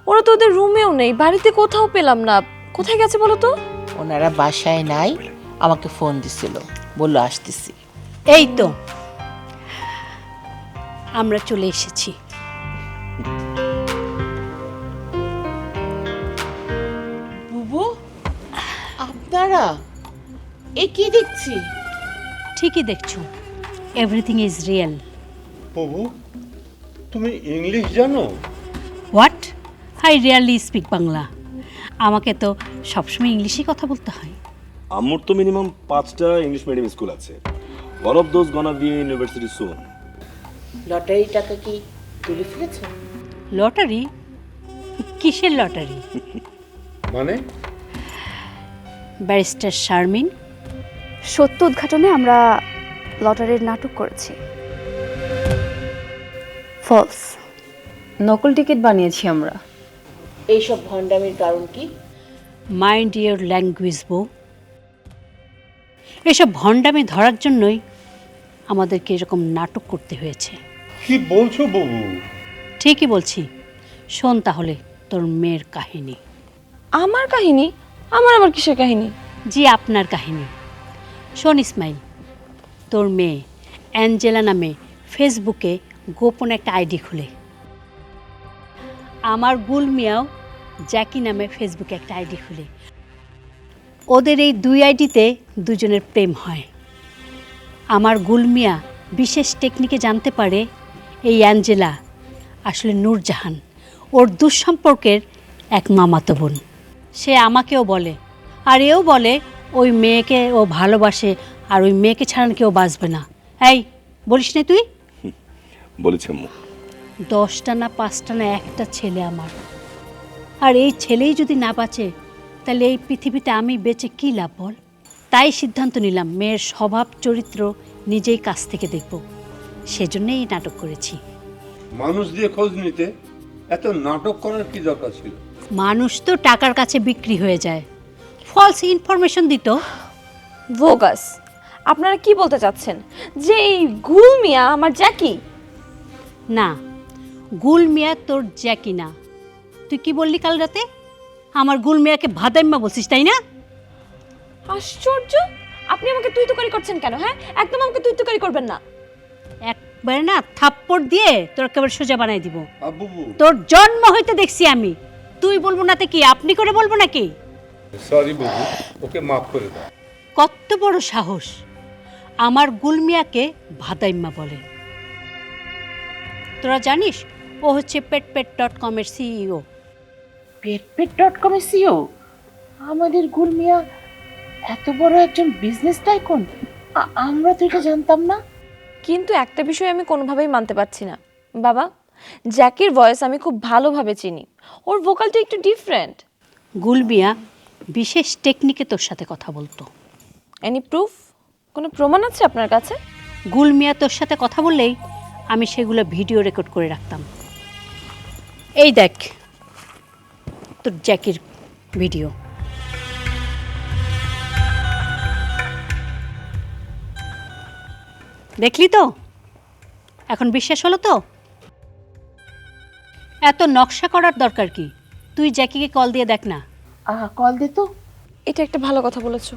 ওরা তো ওদের রুমেও নেই, বাড়িতে কোথাও পেলাম না। কোথায় গেছে বলো তো? ওনারা বাসায় নাই, আমাকে ফোন দিছিল, বললো আসতেছি। এই তো আমরা চলে এসেছি। বুবু, আপনারা এ কি দেখছি? ঠিকই দেখছো, এভরিথিং ইজ রিয়েল। বাবু, তুমি ইংলিশ জানো? What? I really speak Bangla. আমাকে তো সবসময় ইংলিশে কথা বলতে হয়। আম্মুর তো মিনিমাম 5টা ইংলিশ মিডিয়াম স্কুল আছে। One of those গনা B university soon. Lottery টাকা কি তুলে ফেলেছ? লটারি? কিসের লটারি? মানে? ব্যারিস্টার শারমিন। সত্য উদ্ঘাটনে আমরা লটারির নাটক করেছি। ফলস। নকল টিকিট বানিয়েছি আমরা। এইসব ভণ্ডামির কারণ কি? মাইন্ড ইয়োর ল্যাঙ্গুয়েজ বউ। এসব ভণ্ডামি ধরার জন্যই আমাদেরকে এরকম নাটক করতে হয়েছে। কি বলছো বাবু? ঠিকই বলছি। শোন তাহলে তোর মেয়ের কাহিনী। আমার কাহিনী? আমার আবার কিসের কাহিনী? জি আপনার কাহিনী। শোন ইসমাইল, তোর মেয়ে অ্যাঞ্জেলা নামে ফেসবুকে গোপন একটা আইডি খুলে। আমার গুল মিয়াও জ্যাকি নামে ফেসবুকে একটা আইডি খুলে। ওদের এই দুই আইডিতে দুজনের প্রেম হয়। আমার গুল মিয়া বিশেষ টেকনিকে জানতে পারে এই অ্যাঞ্জেলা আসলে নূরজাহান, ওর দুঃসম্পর্কের এক মামাতো বোন। সে আমাকেও বলে, আর এও বলে ওই মেয়েকে ও ভালোবাসে, আর ওই মেয়েকে ছাড়া কেউ বাঁচবে না। এই বলিস না তুই? বলেছি আম্মু। 10টা না 5টা না একটা ছেলে আমার, আর এই ছেলেই যদি না বাঁচে তাহলে এই পৃথিবীতে আমি বেঁচে কী লাভ বল? তাই সিদ্ধান্ত নিলাম মেয়ের স্বভাব চরিত্র নিজেই কাছ থেকে দেখব। সেজন্যই এই নাটক করেছি। মানুষ দিয়ে খোঁজ নিতে এত নাটক করার কি দরকার ছিল? মানুষ তো টাকার কাছে বিক্রি হয়ে যায়, ফলস ইনফরমেশন দিত। ভোগাস, আপনারা কি বলতে চাচ্ছেন যে এই গুল মিয়া আমার জ্যাকি? না, গুল মিয়া তোর জ্যাকি না। তুই কি বললি কাল রাতে? আমার গুল মিয়াকে ভাদাইম্মা বলছিস, তাই না? আশ্চর্য, আপনি আমাকে তুই তুকারি করছেন কেন? হ্যাঁ, একদম আমাকে তুই তুকারি করবেন না। একবারে না থাপ্পড় দিয়ে তোর একেবারে সোজা বানাই দিব। বুবু তোর জন্ম হইতে দেখছি আমি। তুই বলবো না তো কি আপনি করে বলবো নাকি? সরি বুবু, ওকে মাফ করে দাও। কত বড় সাহস আমার গুলমিয়াকে ভাদাইম্মা বলে। তোরা জানিস ও হচ্ছে petpet.com এর সিইও। petpet.com এর সিইও? আমাদের গুল মিয়া এত বড় একজন বিজনেস টাইকুন? আমরা তো এটা জানতাম না। কিন্তু একটা বিষয় আমি কোনোভাবেই মানতে পারছি না বাবা। জ্যাকির ভয়েস আমি খুব ভালোভাবে চিনি, ওর ভোকালটা একটু ডিফারেন্ট। গুলমিয়া বিশেষ টেকনিকে তোর সাথে কথা বলতো। Any proof? কোনো প্রমাণ আছে আপনার কাছে? গুলমিয়া তোর সাথে কথা বললেই আমি সেগুলো ভিডিও রেকর্ড করে রাখতাম। এই দেখ তোর জ্যাকির ভিডিও। দেখলি তো? এখন বিশ্বাস হলো তো? এত নকশা করার দরকার কি? তুই জ্যাকিকে কল দিয়ে দেখ না। কল দে তো। এটা একটা ভালো কথা বলেছো।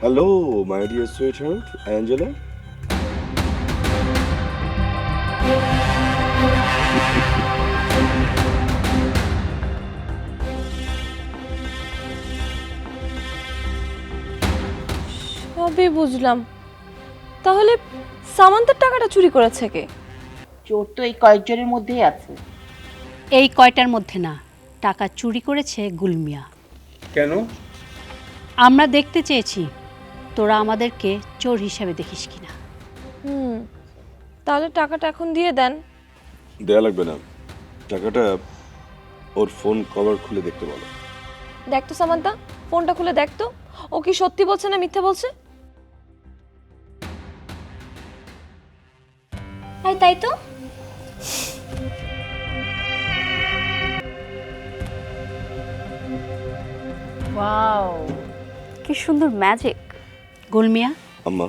Hello my dear sweetheart Angela. সবই বুঝলাম। তাহলে সামান্তার টাকাটা চুরি করেছে কে? চোর তো এই কয়েকজনের মধ্যেই আছে। এই কয়টার মধ্যে না, টাকা চুরি করেছে গুলমিয়া। কেন? আমরা দেখতে চেয়েছি তোরা আমাদেরকে চোর হিসাবে দেখিস কিনা। তাহলে টাকাটা এখন দিয়ে দেন। দেয়া লাগবে না, টাকাটা ওর ফোন কভার খুলে দেখতে বলো। দেখ তো সামান্তা, ফোনটা খুলে দেখ তো, ও কি সত্যি বলছে না মিথ্যা বলছে? তাই তো। ওয়াও, কি সুন্দর ম্যাজিক। গুলমিয়া, আম্মা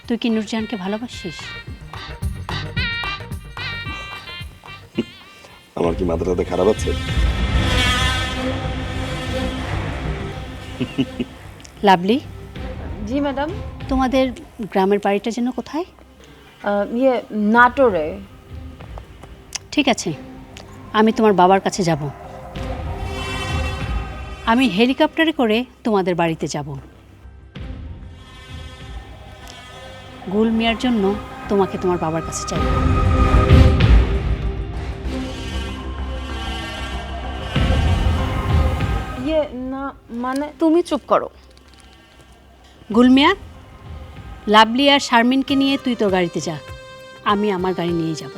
তুই কি নূরজাহানকে ভালোবাসিস? আমার কি মাথাটা খারাপ আছে? লাভলি। জি ম্যাডাম। তোমাদের গ্রামের বাড়িটা যেন কোথায়? নাটোরে। ঠিক আছে, আমি তোমার বাবার কাছে যাব। আমি হেলিকপ্টারে করে তোমাদের বাড়িতে যাব। গুলমিয়ার জন্য তোমাকে তোমার বাবার কাছে চাই। না মানে তুমি চুপ করো। গুলমিয়া, লাভলি আর শারমিনকে নিয়ে তুই তোর গাড়িতে যা। আমি আমার গাড়ি নিয়ে যাব।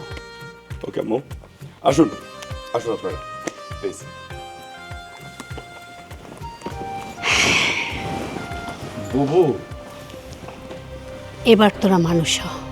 ওকে আম্মু, আসুন আসুন আপনারা প্লিজ। বুবু এবার তোরা মানুষ হ।